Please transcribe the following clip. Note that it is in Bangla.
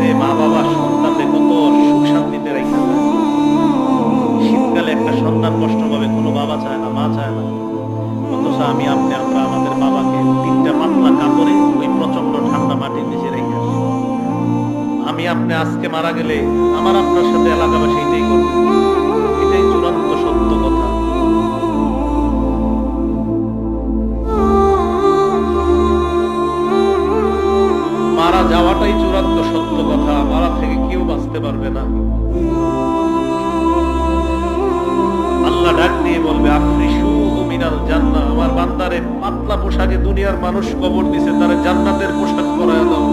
যে মা বাবা সন্তানদের কত সুখ শান্তিতে রেখে যায়। শীতকালে একটা সন্তান কষ্ট পাবে, কোনো বাবা চায় না, মা চায় না। অথচ আমরা আমাদের বাবাকে 3টা পাতলা কাপড়ে ওই প্রচন্ড ঠান্ডা মাটির নিচে রেখে আসি। আপনি আজকে মারা গেলে আমার আপনার সাথে এলাকাবাসী এটাই করবে। এটাই চূড়ান্ত সত্য কথা। মারা যাওয়াটাই চূড়ান্ত সত্য কথা। মারা থেকে কেউ বাঁচতে পারবে না। আল্লাহ ডাক দিয়ে বলবে, আফরিশুহু মিনাল জান্নাহ, আমার বান্দারে পাতলা পোশাকে দুনিয়ার মানুষ কবর দিছে, তারা জান্নাতের পোশাক পরায়া দাও।